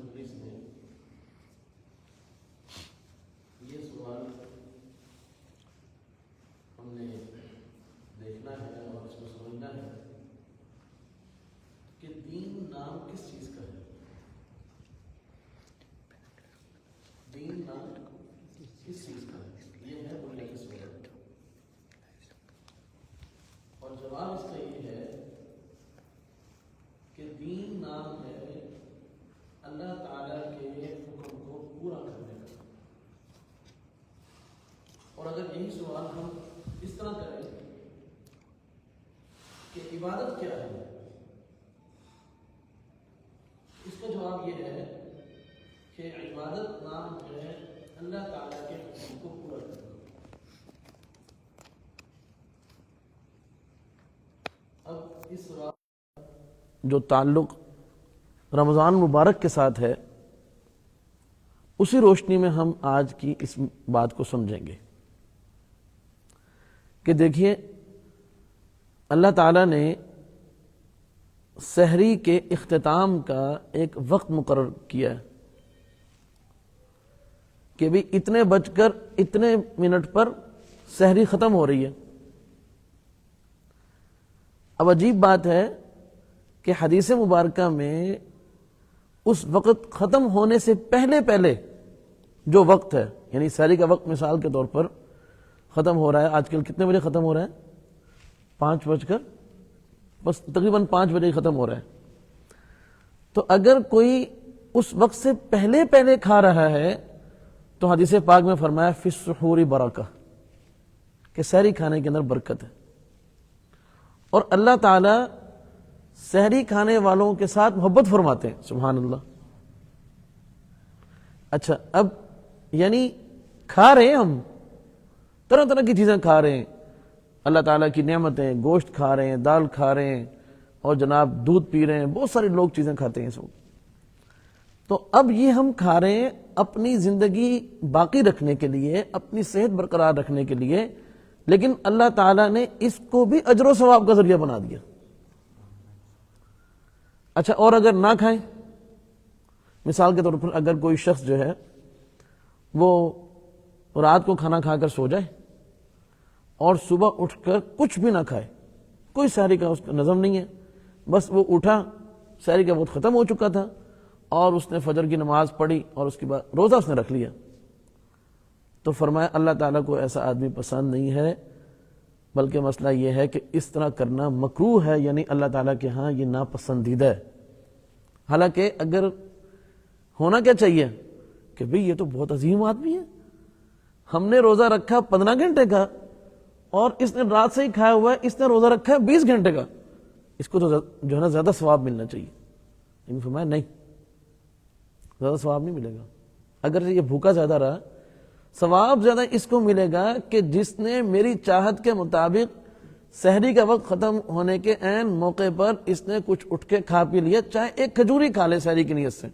مجلس میں یہ سوال ہم نے دیکھنا ہے اور اس کو سمجھنا ہے کہ دین نام کس چیز کا ہے؟ دین نام کس چیز کا ہے؟ یہ ہے بنیادی سوال، اور جواب اس کا یہ ہے کہ دین نام ہے اللہ تعالیٰ کے حکم کو پورا کرنے کا۔ اور اگر یہی سوال ہم اس طرح کریں کہ عبادت کیا ہے، اس کا جواب یہ ہے کہ عبادت نام ہے اللہ تعالیٰ کے حکم کو پورا کرنا۔ اب اس سوال جو تعلق رمضان مبارک کے ساتھ ہے، اسی روشنی میں ہم آج کی اس بات کو سمجھیں گے کہ دیکھیے اللہ تعالیٰ نے سحری کے اختتام کا ایک وقت مقرر کیا ہے کہ بھی اتنے بج کر اتنے منٹ پر سحری ختم ہو رہی ہے۔ اب عجیب بات ہے کہ حدیث مبارکہ میں اس وقت ختم ہونے سے پہلے جو وقت ہے، یعنی سحری کا وقت مثال کے طور پر ختم ہو رہا ہے، آج کل کتنے بجے ختم ہو رہا ہے؟ 5 بج کر بس تقریباً 5 بجے ختم ہو رہا ہے۔ تو اگر کوئی اس وقت سے پہلے کھا رہا ہے تو حدیث پاک میں فرمایا فی السحور برکہ، کہ سحری کھانے کے اندر برکت ہے۔ اور اللہ تعالی سحری کھانے والوں کے ساتھ محبت فرماتے ہیں، سبحان اللہ۔ اچھا، اب یعنی کھا رہے ہیں، ہم طرح طرح کی چیزیں کھا رہے ہیں، اللہ تعالیٰ کی نعمتیں، گوشت کھا رہے ہیں، دال کھا رہے ہیں، اور جناب دودھ پی رہے ہیں، بہت سارے لوگ چیزیں کھاتے ہیں سب۔ تو اب یہ ہم کھا رہے ہیں اپنی زندگی باقی رکھنے کے لیے، اپنی صحت برقرار رکھنے کے لیے، لیکن اللہ تعالیٰ نے اس کو بھی اجر و ثواب کا ذریعہ بنا دیا۔ اچھا، اور اگر نہ کھائیں، مثال کے طور پر اگر کوئی شخص جو ہے وہ رات کو کھانا کھا کر سو جائے اور صبح اٹھ کر کچھ بھی نہ کھائے، کوئی سحری کا اس کا نظم نہیں ہے، بس وہ اٹھا، سحری کا وقت ختم ہو چکا تھا اور اس نے فجر کی نماز پڑھی اور اس کے بعد روزہ اس نے رکھ لیا، تو فرمایا اللہ تعالیٰ کو ایسا آدمی پسند نہیں ہے، بلکہ مسئلہ یہ ہے کہ اس طرح کرنا مکروہ ہے، یعنی اللہ تعالیٰ کے ہاں یہ ناپسندیدہ ہے۔ حالانکہ اگر ہونا کیا چاہیے کہ بھئی یہ تو بہت عظیم آدمی ہے، ہم نے روزہ رکھا 15 گھنٹے کا اور اس نے رات سے ہی کھایا ہوا ہے، اس نے روزہ رکھا ہے 20 گھنٹے کا، اس کو تو جو ہے نا زیادہ ثواب ملنا چاہیے۔ لیکن فرمایا نہیں، زیادہ ثواب نہیں ملے گا۔ اگر یہ بھوکا زیادہ رہا، ثواب زیادہ اس کو ملے گا کہ جس نے میری چاہت کے مطابق سحری کا وقت ختم ہونے کے عین موقع پر اس نے کچھ اٹھ کے کھا پی لیا، چاہے ایک کھجوری کھا لے سحری کی نیت سے،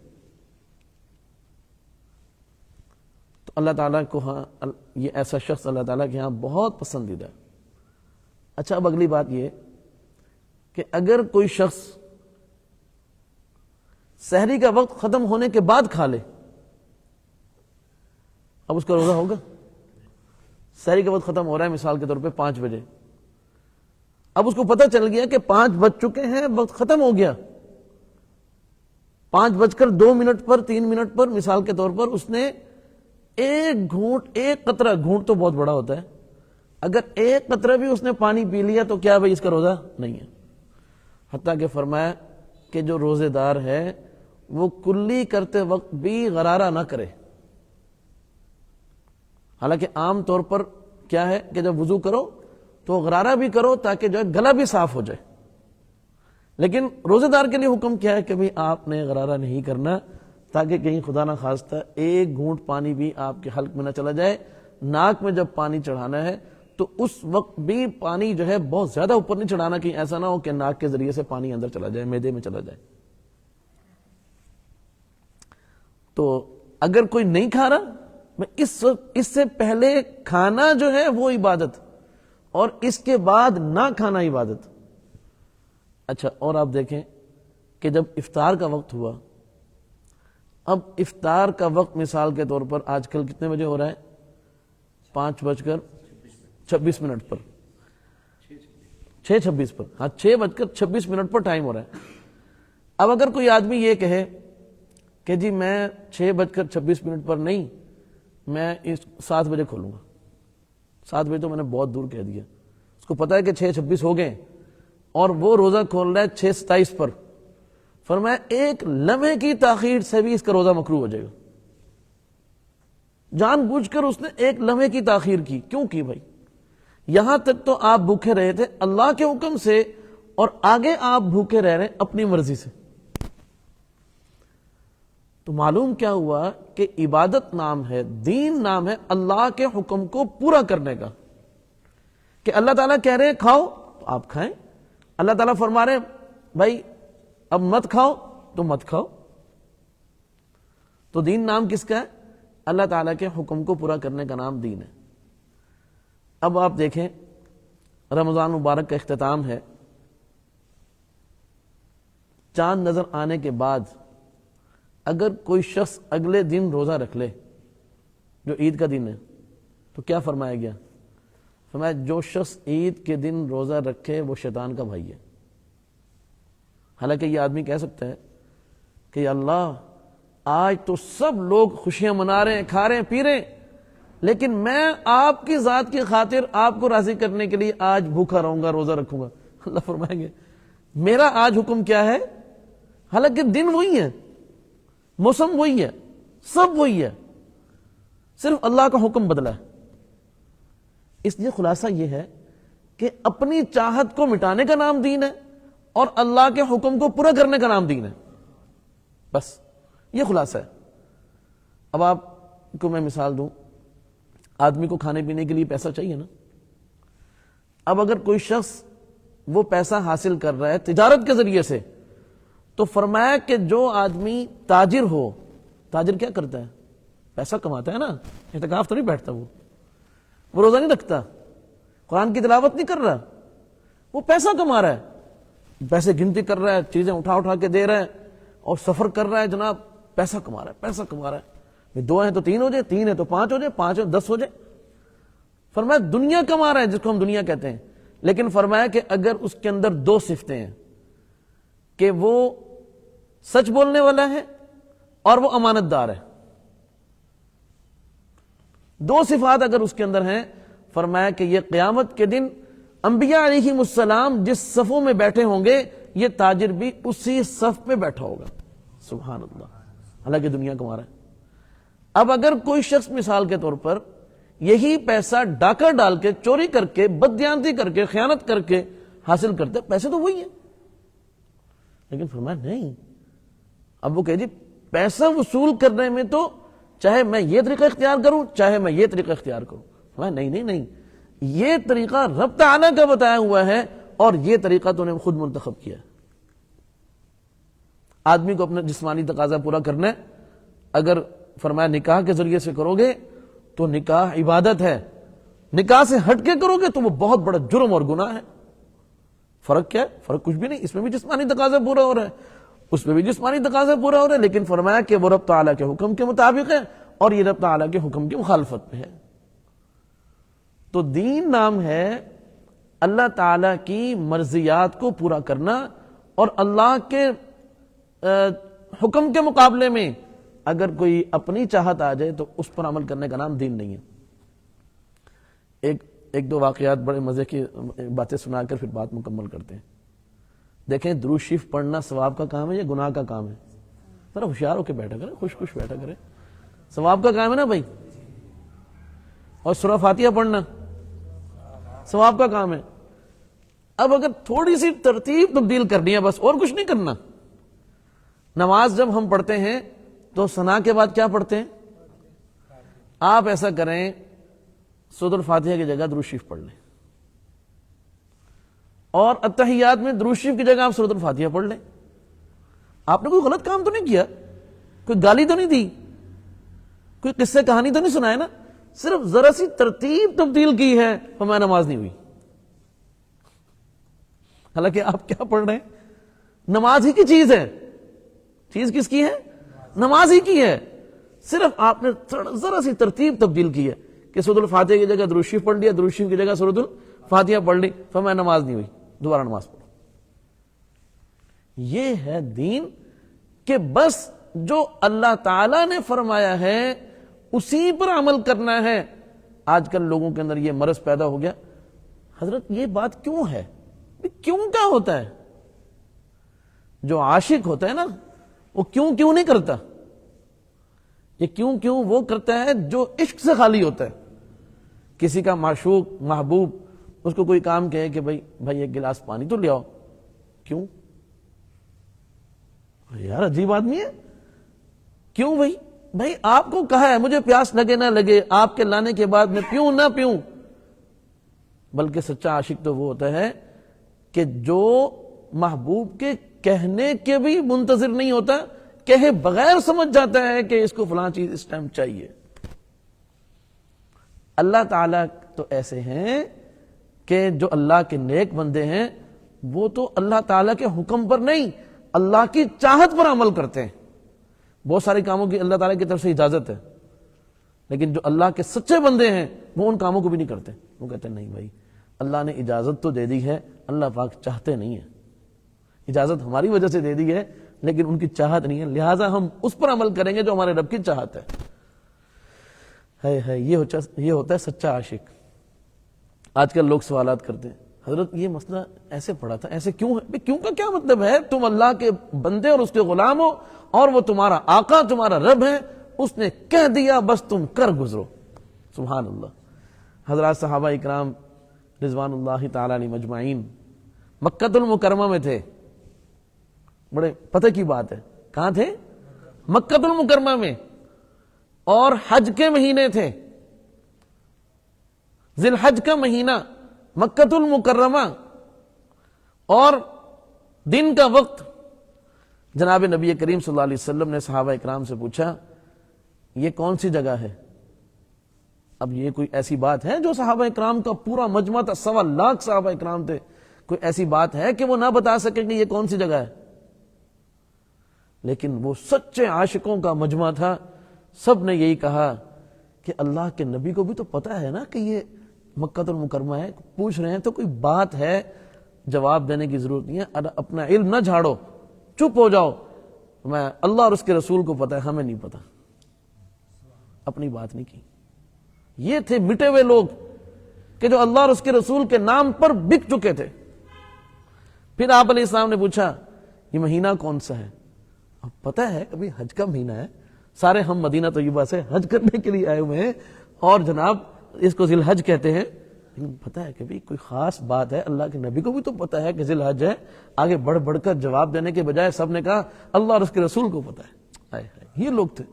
تو اللہ تعالیٰ کو ہاں یہ ایسا شخص اللہ تعالیٰ کے ہاں بہت پسندیدہ ہے۔ اچھا، اب اگلی بات یہ کہ اگر کوئی شخص سحری کا وقت ختم ہونے کے بعد کھا لے، اب اس کا روزہ ہوگا؟ سحری کا وقت ختم ہو رہا ہے مثال کے طور پہ 5 بجے، اب اس کو پتہ چل گیا کہ 5 بج چکے ہیں، وقت ختم ہو گیا، 5:02 پر 3 منٹ پر مثال کے طور پر اس نے ایک گھونٹ، ایک قطرہ، گھونٹ تو بہت بڑا ہوتا ہے، اگر ایک قطرہ بھی اس نے پانی پی لیا تو کیا بھائی اس کا روزہ نہیں ہے؟ حتیٰ کہ فرمایا کہ جو روزے دار ہے وہ کلی کرتے وقت بھی غرارہ نہ کرے۔ حالانکہ عام طور پر کیا ہے کہ جب وضو کرو تو غرارہ بھی کرو تاکہ جو ہے گلا بھی صاف ہو جائے، لیکن روزے دار کے لیے حکم کیا ہے کہ بھی آپ نے غرارہ نہیں کرنا، تاکہ کہیں خدا نہ خواستہ ایک گھونٹ پانی بھی آپ کے حلق میں نہ چلا جائے۔ ناک میں جب پانی چڑھانا ہے تو اس وقت بھی پانی جو ہے بہت زیادہ اوپر نہیں چڑھانا، کہیں ایسا نہ ہو کہ ناک کے ذریعے سے پانی اندر چلا جائے، معدے میں چلا جائے۔ تو اگر کوئی نہیں کھا رہا، اس سے پہلے کھانا جو ہے وہ عبادت، اور اس کے بعد نہ کھانا عبادت۔ اچھا، اور آپ دیکھیں کہ جب افطار کا وقت ہوا اب افطار کا وقت مثال کے طور پر آج کل کتنے بجے ہو رہا ہے؟ 5:26 پر، 6:26 پر، ہاں 6:26 پر ٹائم ہو رہا ہے۔ اب اگر کوئی آدمی یہ کہے کہ جی میں 6:26 پر نہیں، میں 7 بجے کھولوں گا، 7 بجے تو میں نے بہت دور کہہ دیا، اس کو پتا ہے کہ 6:26 ہو گئے اور وہ روزہ کھول رہا ہے 6:27 پر، فرمایا ایک لمحے کی تاخیر سے بھی اس کا روزہ مکروہ ہو جائے گا۔ جان بوجھ کر اس نے ایک لمحے کی تاخیر کی، کیوں کی بھائی؟ یہاں تک تو آپ بھوکے رہے تھے اللہ کے حکم سے، اور آگے آپ بھوکے رہ رہے ہیں اپنی مرضی سے۔ تو معلوم کیا ہوا کہ عبادت نام ہے، دین نام ہے اللہ کے حکم کو پورا کرنے کا، کہ اللہ تعالیٰ کہہ رہے ہیں کھاؤ تو آپ کھائیں، اللہ تعالیٰ فرما رہے ہیں بھائی اب مت کھاؤ تو مت کھاؤ۔ تو دین نام کس کا ہے؟ اللہ تعالیٰ کے حکم کو پورا کرنے کا نام دین ہے۔ اب آپ دیکھیں رمضان مبارک کا اختتام ہے، چاند نظر آنے کے بعد اگر کوئی شخص اگلے دن روزہ رکھ لے جو عید کا دن ہے تو کیا فرمایا گیا؟ فرمایا جو شخص عید کے دن روزہ رکھے وہ شیطان کا بھائی ہے۔ حالانکہ یہ آدمی کہہ سکتا ہے کہ یا اللہ آج تو سب لوگ خوشیاں منا رہے ہیں، کھا رہے ہیں، پی رہے ہیں، لیکن میں آپ کی ذات کی خاطر آپ کو راضی کرنے کے لیے آج بھوکا رہوں گا، روزہ رکھوں گا۔ اللہ فرمائیں گے میرا آج حکم کیا ہے؟ حالانکہ دن وہی ہے، موسم وہی ہے، سب وہی ہے، صرف اللہ کا حکم بدلا ہے۔ اس لیے خلاصہ یہ ہے کہ اپنی چاہت کو مٹانے کا نام دین ہے اور اللہ کے حکم کو پورا کرنے کا نام دین ہے، بس یہ خلاصہ ہے۔ اب آپ کو میں مثال دوں، آدمی کو کھانے پینے کے لیے پیسہ چاہیے نا۔ اب اگر کوئی شخص وہ پیسہ حاصل کر رہا ہے تجارت کے ذریعے سے، تو فرمایا کہ جو آدمی تاجر ہو، تاجر کیا کرتا ہے؟ پیسہ کماتا ہے نا، اعتکاف تو نہیں بیٹھتا، وہ روزہ نہیں رکھتا، قرآن کی تلاوت نہیں کر رہا، وہ پیسہ کما رہا ہے، پیسے گنتی کر رہا ہے، چیزیں اٹھا اٹھا کے دے رہا ہے اور سفر کر رہا ہے، جناب پیسہ کما رہا ہے، پیسہ کما رہا ہے، 2 ہیں تو 3 ہو جائے، 3 ہے تو 5 ہو جائے، 5 ہے تو 10 ہو جائے۔ فرمایا دنیا کما رہا ہے، جس کو ہم دنیا کہتے ہیں، لیکن فرمایا کہ اگر اس کے اندر 2 صفتیں ہیں کہ وہ سچ بولنے والا ہے اور وہ امانت دار ہے، 2 صفات اگر اس کے اندر ہیں، فرمایا کہ یہ قیامت کے دن انبیاء علیہم السلام جس صفوں میں بیٹھے ہوں گے یہ تاجر بھی اسی صف پہ بیٹھا ہوگا۔ سبحان اللہ، حالانکہ دنیا کما رہا ہے۔ اب اگر کوئی شخص مثال کے طور پر یہی پیسہ ڈاکہ ڈال کے، چوری کر کے، بددیانتی کر کے، خیانت کر کے حاصل کرتے، پیسے تو وہی ہیں، لیکن فرمایا نہیں۔ اب وہ کہ جی پیسہ وصول کرنے میں تو چاہے میں یہ طریقہ اختیار کروں چاہے میں یہ طریقہ اختیار کروں، فرمایا نہیں نہیں نہیں، یہ طریقہ رب تعالیٰ کا بتایا ہوا ہے اور یہ طریقہ تو نے خود منتخب کیا ہے۔ آدمی کو اپنا جسمانی تقاضا پورا کرنا ہے، اگر فرمایا نکاح کے ذریعے سے کرو گے تو نکاح عبادت ہے، نکاح سے ہٹ کے کرو گے تو وہ بہت بڑا جرم اور گناہ ہے۔ فرق کیا ہے؟ فرق کچھ بھی نہیں، اس میں بھی جسمانی تقاضا پورا ہو رہا ہے، اس میں بھی جسمانی تقاضا پورا ہو رہا ہے، لیکن فرمایا کہ وہ رب تعالیٰ کے حکم کے مطابق ہے اور یہ رب تعالیٰ کے حکم کی مخالفت میں ہے۔ تو دین نام ہے اللہ تعالیٰ کی مرضیات کو پورا کرنا، اور اللہ کے حکم کے مقابلے میں اگر کوئی اپنی چاہت آ جائے تو اس پر عمل کرنے کا نام دین نہیں ہے۔ ایک 2 واقعات بڑے مزے کی باتیں سنا کر پھر بات مکمل کرتے ہیں۔ دیکھیں درود شریف پڑھنا ثواب کا کام ہے یا گناہ کا کام ہے؟ ذرا ہوشیار ہو کے بیٹھا کریں، خوش خوش بیٹھا کریں، ثواب کا کام ہے نا بھائی۔ اور سورہ فاتحہ پڑھنا ثواب کا کام ہے۔ اب اگر تھوڑی سی ترتیب تبدیل کرنی ہے بس، اور کچھ نہیں کرنا۔ نماز جب ہم پڑھتے ہیں تو ثنا کے بعد کیا پڑھتے ہیں؟ آپ ایسا کریں سورۃ الفاتحہ کی جگہ درود شریف پڑھ لیں، اور اتحیات میں درود شریف کی جگہ آپ سورۃ الفاتحہ پڑھ لیں۔ آپ نے کوئی غلط کام تو نہیں کیا، کوئی گالی تو نہیں دی، کوئی قصے کہانی تو نہیں سنائے نا، صرف ذرا سی ترتیب تبدیل کی ہے، ہمیں نماز نہیں ہوئی۔ حالانکہ آپ کیا پڑھ رہے ہیں؟ نماز ہی کی چیز ہے۔ چیز کس کی ہے؟ نماز ہی کی ہے، صرف آپ نے ذرا سی ترتیب تبدیل کی ہے کہ سورۃ الفاتحہ کی جگہ درود شریف پڑھ لیا، درود شریف کی جگہ سورۃ الفاتحہ پڑھ لی، فرمایا نماز نہیں ہوئی، دوبارہ نماز پڑھو۔ یہ ہے دین کہ بس جو اللہ تعالی نے فرمایا ہے اسی پر عمل کرنا ہے۔ آج کل لوگوں کے اندر یہ مرض پیدا ہو گیا، حضرت یہ بات کیوں ہے؟ کیوں کیا ہوتا ہے؟ جو عاشق ہوتا ہے نا وہ کیوں نہیں کرتا، یہ کیوں وہ کرتا ہے جو عشق سے خالی ہوتا ہے۔ کسی کا معشوق محبوب اس کو کوئی کام کہے کہ بھائی ایک گلاس پانی تو لے آؤ، کیوں؟ یار عجیب آدمی ہے، کیوں بھائی آپ کو کہا ہے مجھے پیاس لگے نہ لگے، آپ کے لانے کے بعد میں پیوں نہ پیوں۔ بلکہ سچا عاشق تو وہ ہوتا ہے کہ جو محبوب کے کہنے کے بھی منتظر نہیں ہوتا، کہے بغیر سمجھ جاتا ہے کہ اس کو فلاں چیز اس ٹائم چاہیے۔ اللہ تعالیٰ تو ایسے ہیں کہ جو اللہ کے نیک بندے ہیں وہ تو اللہ تعالیٰ کے حکم پر نہیں، اللہ کی چاہت پر عمل کرتے ہیں۔ بہت سارے کاموں کی اللہ تعالیٰ کی طرف سے اجازت ہے، لیکن جو اللہ کے سچے بندے ہیں وہ ان کاموں کو بھی نہیں کرتے، وہ کہتے ہیں نہیں بھائی اللہ نے اجازت تو دے دی ہے، اللہ پاک چاہتے نہیں ہیں، اجازت ہماری وجہ سے دے دی ہے لیکن ان کی چاہت نہیں ہے، لہٰذا ہم اس پر عمل کریں گے جو ہمارے رب کی چاہت ہے۔ یہ ہوتا ہے سچا عاشق۔ آج کل لوگ سوالات کرتے ہیں، حضرت یہ مسئلہ ایسے پڑا تھا، ایسے کیوں ہے؟ کیوں کا کیا مطلب ہے؟ تم اللہ کے بندے اور اس کے غلام ہو اور وہ تمہارا آقا تمہارا رب ہے، اس نے کہہ دیا بس تم کر گزرو۔ سبحان اللہ۔ حضرات صحابہ اکرام رضوان اللہ تعالی علیہ مجمعین مکہ المکرمہ میں تھے، بڑے پتہ کی بات ہے، کہاں تھے؟ مکہ المکرمہ میں، اور حج کے مہینے تھے، ذی الحج کا مہینہ، مکہ المکرمہ، اور دن کا وقت۔ جناب نبی کریم صلی اللہ علیہ وسلم نے صحابہ اکرام سے پوچھا یہ کون سی جگہ ہے؟ اب یہ کوئی ایسی بات ہے جو صحابہ اکرام کا پورا مجمع تھا، 1.25 لاکھ صحابہ اکرام تھے، کوئی ایسی بات ہے کہ وہ نہ بتا سکیں کہ یہ کون سی جگہ ہے؟ لیکن وہ سچے عاشقوں کا مجمع تھا، سب نے یہی کہا کہ اللہ کے نبی کو بھی تو پتا ہے نا کہ یہ مکہ المکرمہ ہے، پوچھ رہے ہیں تو کوئی بات ہے، جواب دینے کی ضرورت نہیں ہے، اپنا علم نہ جھاڑو، چپ ہو جاؤ، میں اللہ اور اس کے رسول کو پتا ہے، ہمیں نہیں پتا، اپنی بات نہیں کی۔ یہ تھے مٹے ہوئے لوگ کہ جو اللہ اور اس کے رسول کے نام پر بک چکے تھے۔ پھر آپ علیہ السلام نے پوچھا یہ مہینہ کون سا ہے؟ اب پتا ہے ابھی حج کا مہینہ ہے، سارے ہم مدینہ طیبہ سے حج کرنے کے لیے آئے ہوئے ہیں، اور جناب اس کو ذی الحج کہتے ہیں، لیکن پتا ہے کہ بھی کوئی خاص بات ہے، اللہ کے نبی کو بھی تو پتا ہے کہ ذی الحج ہے۔ آگے بڑھ کر جواب دینے کے بجائے سب نے کہا اللہ اور اس کے رسول کو پتا ہے۔ یہ لوگ تھے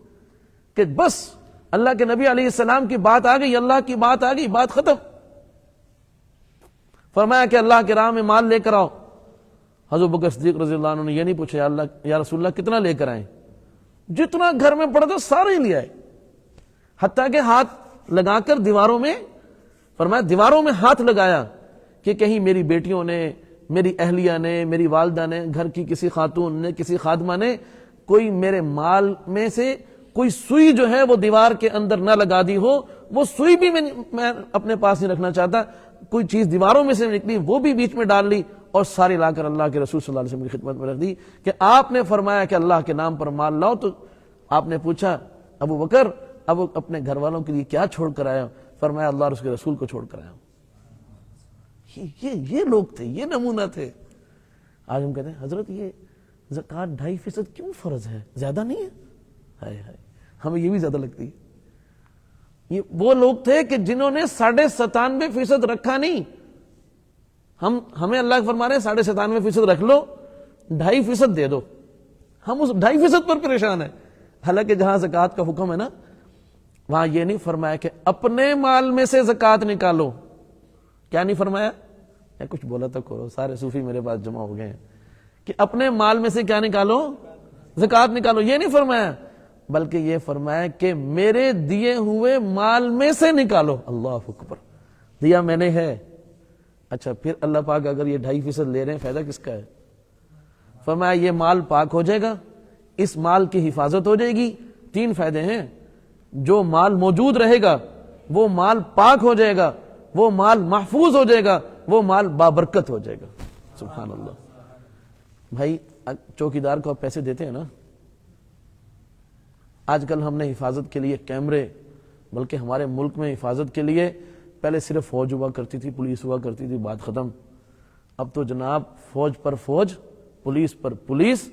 کہ بس اللہ کے نبی علیہ السلام کی بات آ گئی، اللہ کی بات آ گئی، بات ختم۔ فرمایا کہ اللہ کے راہ میں مال لے کر آؤ۔ حضرت بکر صدیق رضی اللہ عنہ نے یہ نہیں پوچھا یا رسول اللہ کتنا لے کر آئیں، جتنا گھر میں پڑا تھا سارے ہی لے آئے، حتیٰ کہ ہاتھ لگا کر دیواروں میں، فرمایا دیواروں میں ہاتھ لگایا کہ کہیں میری بیٹیوں نے، میری اہلیہ نے، میری والدہ نے، گھر کی کسی خاتون نے، کسی خادمہ نے کوئی میرے مال میں سے کوئی سوئی جو ہے وہ دیوار کے اندر نہ لگا دی ہو، وہ سوئی بھی میں اپنے پاس نہیں رکھنا چاہتا، کوئی چیز دیواروں میں سے نکلی وہ بھی بیچ میں ڈال لی اور سارے لا کر اللہ کے رسول صلی اللہ علیہ وسلم کی خدمت میں رکھ دی کہ آپ نے فرمایا کہ اللہ کے نام پر مال لاؤ۔ تو آپ نے پوچھا ابو بکر اب اپنے گھر والوں کے لیے کیا چھوڑ کر آیا؟ فرمایا اللہ اور اس کے رسول کو چھوڑ کر آیا ہوں۔ یہ لوگ تھے، یہ نمونہ تھے۔ آج ہم کہتے ہیں حضرت یہ زکوٰۃ 2.5% کیوں فرض ہے، زیادہ نہیں ہے؟ ہائے ہائے، ہمیں یہ بھی زیادہ لگتی ہے۔ یہ وہ لوگ تھے کہ جنہوں نے 97.5% رکھا نہیں، ہمیں اللہ فرما رہے ہیں 97.5% رکھ لو، 2.5% دے دو، ہم اس 2.5% پر پریشان ہیں۔ حالانکہ جہاں زکوٰۃ کا حکم ہے نا، وہاں یہ نہیں فرمایا کہ اپنے مال میں سے زکوٰۃ نکالو۔ کیا نہیں فرمایا؟ یا کچھ بولا تو کرو، سارے صوفی میرے پاس جمع ہو گئے ہیں کہ اپنے مال میں سے کیا نکالو؟ زکوٰۃ نکالو۔ یہ نہیں فرمایا، بلکہ یہ فرمایا کہ میرے دیے ہوئے مال میں سے نکالو۔ اللہ اکبر، دیا میں نے ہے۔ اچھا پھر اللہ پاک اگر یہ 2.5% لے رہے ہیں، فائدہ کس کا ہے؟ فرمایا یہ مال پاک ہو جائے گا، اس مال کی حفاظت ہو جائے گی. 3 فائدے ہیں. جو مال موجود رہے گا وہ مال پاک ہو جائے گا, وہ مال محفوظ ہو جائے گا, وہ مال بابرکت ہو جائے گا. سبحان اللہ. بھائی چوکیدار کو آپ پیسے دیتے ہیں نا. آج کل ہم نے حفاظت کے لیے کیمرے, بلکہ ہمارے ملک میں حفاظت کے لیے پہلے صرف فوج ہوا کرتی تھی, پولیس ہوا کرتی تھی, بات ختم. اب تو جناب فوج پر فوج, پولیس پر پولیس,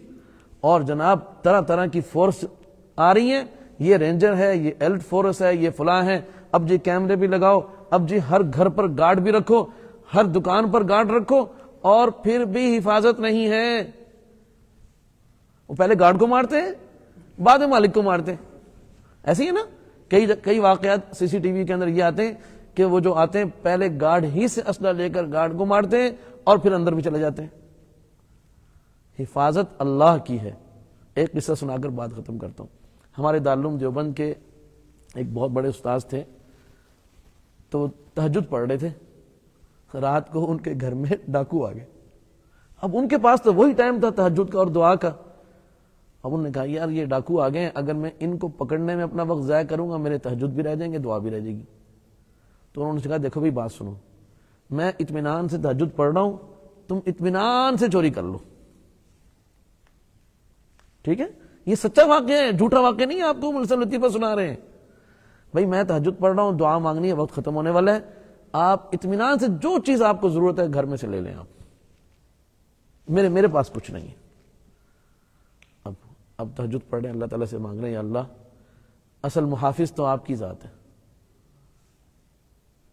اور جناب طرح طرح کی فورس آ رہی ہیں. یہ رینجر ہے, یہ ایلٹ فورس ہے, یہ فلاں ہے. اب جی کیمرے بھی لگاؤ, اب جی ہر گھر پر گارڈ بھی رکھو, ہر دکان پر گارڈ رکھو, اور پھر بھی حفاظت نہیں ہے. وہ پہلے گارڈ کو مارتے ہیں, بعد میں مالک کو مارتے ہیں. ایسے ہی ہے نا. کئی واقعات سی سی ٹی وی کے اندر یہ آتے ہیں کہ وہ جو آتے ہیں پہلے گارڈ ہی سے اسلحہ لے کر گارڈ کو مارتے ہیں اور پھر اندر بھی چلے جاتے ہیں. حفاظت اللہ کی ہے. ایک قصہ سنا کر بات ختم کرتا ہوں. ہمارے دارالعلوم دیوبند کے ایک بہت بڑے استاذ تھے, تو تہجد پڑھ رہے تھے. رات کو ان کے گھر میں ڈاکو آ گئے. اب ان کے پاس تو وہی ٹائم تھا تہجد کا اور دعا کا. اب انہوں نے کہا یار یہ ڈاکو آ گئے, اگر میں ان کو پکڑنے میں اپنا وقت ضائع کروں گا میرے تہجد بھی رہ جائیں گے, دعا بھی رہ جائے گی. تو انہوں نے کہا دیکھو بھائی بات سنو, میں اطمینان سے تہجد پڑھ رہا ہوں, تم اطمینان سے چوری کر لو. ٹھیک ہے, یہ سچا واقعہ ہے, جھوٹا واقعہ نہیں ہے, آپ کو ملسل لطیفہ سنا رہے ہیں. بھائی میں تہجد پڑھ رہا ہوں, دعا مانگنی ہے, وقت ختم ہونے والا ہے, آپ اطمینان سے جو چیز آپ کو ضرورت ہے گھر میں سے لے لیں. آپ میرے پاس کچھ نہیں ہے. اب تہجد پڑھ رہے ہیں, اللہ تعالیٰ سے مانگ رہے ہیں یا اللہ اصل محافظ تو آپ کی ذات ہے,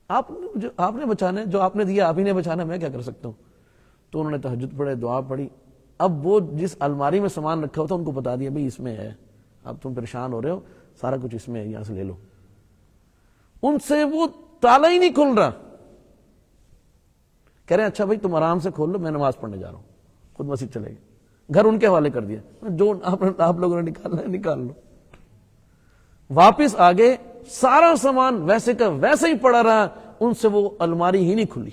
آپ نے بچانا ہے, جو آپ نے دیا آپ ہی نے بچانا ہے, میں کیا کر سکتا ہوں. تو انہوں نے تہجد پڑھے, دعا پڑھی. اب وہ جس الماری میں سامان رکھا ہوا تھا ان کو بتا دیا بھائی اس میں ہے, اب تم پریشان ہو رہے ہو, سارا کچھ اس میں ہے, یہاں سے لے لو. ان سے وہ تالا ہی نہیں کھل رہا. کہہ رہے ہیں اچھا بھائی تم آرام سے کھول لو, میں نماز پڑھنے جا رہا ہوں. خود مسجد چلے گئے, گھر ان کے حوالے کر دیا, جو آپ لوگوں نے نکالنا ہے نکال لو. واپس آگے سارا سامان ویسے کا ویسے ہی پڑا رہا, ان سے وہ الماری ہی نہیں کھلی.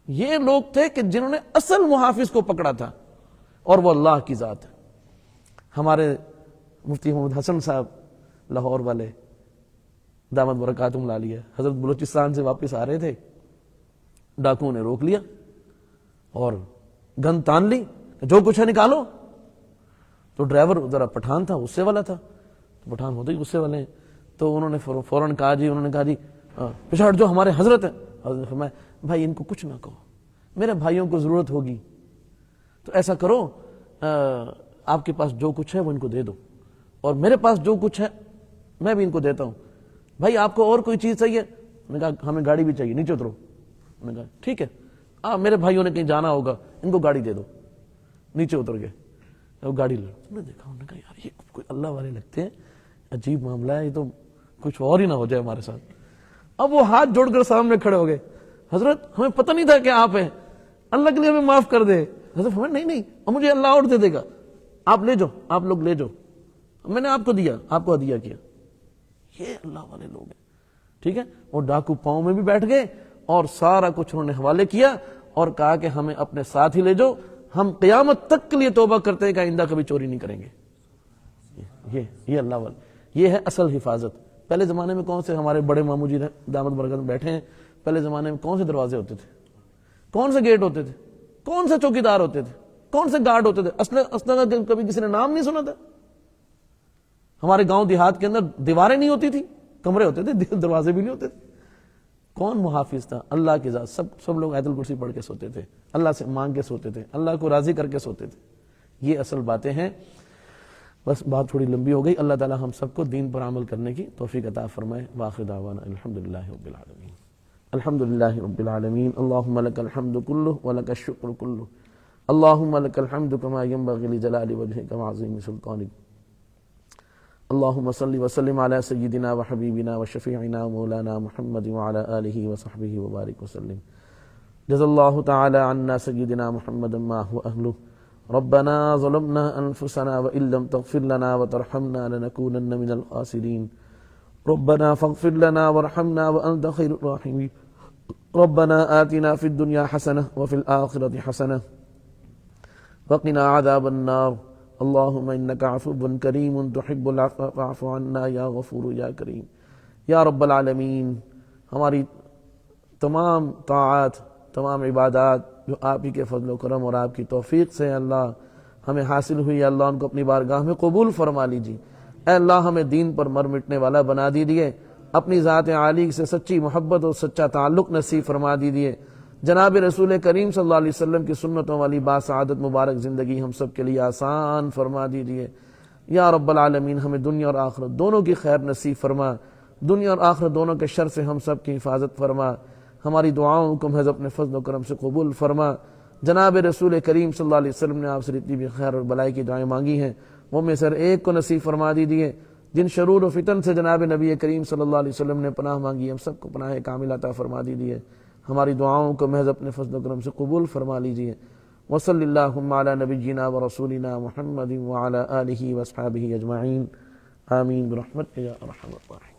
یہ لوگ تھے کہ جنہوں نے اصل محافظ کو پکڑا تھا, اور وہ اللہ کی ذات ہے. ہمارے مفتی محمد حسن صاحب لاہور والے دامت برکاتہم العالیہ حضرت بلوچستان سے واپس آ رہے تھے, ڈاکوؤں نے روک لیا اور گن تان لی, جو کچھ ہے نکالو. تو ڈرائیور ذرا پٹھان تھا, غصے والا تھا, پٹھان ہوتے ہی غصے والے ہیں. تو انہوں نے فوراً کہا جی, انہوں نے کہا جی پیچھے ہٹ جو ہمارے حضرت ہیں. حضرت نے فرمایا بھائی ان کو کچھ نہ کہو, میرے بھائیوں کو ضرورت ہوگی تو ایسا کرو, آپ کے پاس جو کچھ ہے وہ ان کو دے دو, اور میرے پاس جو کچھ ہے میں بھی ان کو دیتا ہوں. بھائی آپ کو اور کوئی چیز چاہیے؟ انہوں نے کہا ہمیں گاڑی بھی چاہیے, نیچے اترو. انہوں نے کہا ٹھیک ہے, میرے بھائیوں نے کہیں جانا ہوگا, ان کو گاڑی دے دو. نیچے اتر گئے, وہ گاڑی لے. انہوں نے دیکھا, انہوں نے کہا یار یہ کوئی اللہ والے لگتے ہیں, عجیب معاملہ ہے, یہ تو کچھ اور ہی نہ ہو جائے ہمارے ساتھ. اب وہ ہاتھ جوڑ کر سامنے کھڑے ہو گئے, حضرت ہمیں پتہ نہیں تھا کہ آپ ہیں, اللہ کے لیے ہمیں معاف کر دے. حضرت فرمایا نہیں, اب مجھے اللہ اور دے دے گا, آپ لے جاؤ, آپ لوگ لے جاؤ, میں نے آپ کو دیا, آپ کو ہدیہ کیا. یہ اللہ والے لوگ ہیں. ٹھیک ہے, اور ڈاکو پاؤں میں بھی بیٹھ گئے اور سارا کچھ انہوں نے حوالے کیا اور کہا کہ ہمیں اپنے ساتھ ہی لے جاؤ, ہم قیامت تک کے لیے توبہ کرتے ہیں کہ آئندہ کبھی چوری نہیں کریں گے. یہ اللہ والے, یہ ہے اصل حفاظت. پہلے زمانے میں کون سے ہمارے بڑے ماموں جی دامت برکات میں بیٹھے ہیں, پہلے زمانے میں کون سے دروازے ہوتے تھے, کون سے گیٹ ہوتے تھے, کون سے چوکیدار ہوتے تھے, کون سے گارڈ ہوتے تھے؟ اسلحہ کا کبھی کسی نے نام نہیں سنا تھا. ہمارے گاؤں دیہات کے اندر دیواریں نہیں ہوتی تھی, کمرے ہوتے تھے, دروازے بھی نہیں ہوتے تھے. کون محافظ تھا؟ اللہ کی ذات. سب لوگ آیت الکرسی پڑھ کے سوتے تھے, اللہ سے مانگ کے سوتے تھے, اللہ کو راضی کر کے سوتے تھے. یہ اصل باتیں ہیں. بس بات تھوڑی لمبی ہو گئی. اللہ تعالی ہم سب کو دین پر عمل کرنے کی توفیق عطا فرمائے. وآخر دعوانا الحمدللہ رب العالمین. الحمدللہ رب العالمین. اللہم لک الحمد کلہ ولک الشکر کلہ. اللہم لک الحمد کما ینبغی لجلال وجہک وعظیم سلطانک. اللہم صلی وسلم علی سیدنا وحبیبنا وشفیعنا مولانا محمد وعلی آلہ وصحبہ وبارک وسلم. جزا اللہ تعالی عنا سیدنا محمد ما هو اہلہ. ربنا ظلمنا انفسنا وان لم تغفر لنا وترحمنا لنكونن من الخاسرین. ربنا فاغفر لنا وارحمنا وانت خیر الراحمین. ربنا آتنا في الدنيا حسنة وفي الآخرة حسنة وقنا عذاب النار. اللہم انک عفو کریم تحب العفو فاعف عنا یا غفور یا کریم۔ یا رب العالمین، ہماری تمام طاعات، تمام عبادات جو آپ ہی کے فضل و کرم اور آپ کی توفیق سے اللہ ہمیں حاصل ہوئی ہے، اللہ ان کو اپنی بارگاہ میں قبول فرما لیجیے۔ اے اللہ ہمیں دین پر مر مٹنے والا بنا دیجیے، اپنی ذات عالی سے سچی محبت اور سچا تعلق نصیب فرما دیجیے۔ جناب رسول کریم صلی اللہ علیہ وسلم کی سنتوں والی باسعادت مبارک زندگی ہم سب کے لیے آسان فرما دیجیے۔ یا رب العالمین، ہمیں دنیا اور آخرت دونوں کی خیر نصیب فرما، دنیا اور آخرت دونوں کے شر سے ہم سب کی حفاظت فرما، ہماری دعاؤں کو محض اپنے فضل و کرم سے قبول فرما۔ جناب رسول کریم صلی اللہ علیہ وسلم نے آپ سے اتنی بھی خیر اور بلائی کی دعائیں مانگی ہیں، وہ میں سے ایک کو نصیب فرما دیجیے۔ جن شرور و فتن سے جناب نبی کریم صلی اللہ علیہ وسلم نے پناہ مانگی، ہم سب کو پناہ کامل عطا فرما دیجیے، ہماری دعاؤں کو محض اپنے فضل و کرم سے قبول فرما لیجیے۔ وصلی اللہم علی نبینا و رسولنا محمد وعلی آلہ و اصحابہ اجمعین، آمین برحمتک یا ارحم الراحمین۔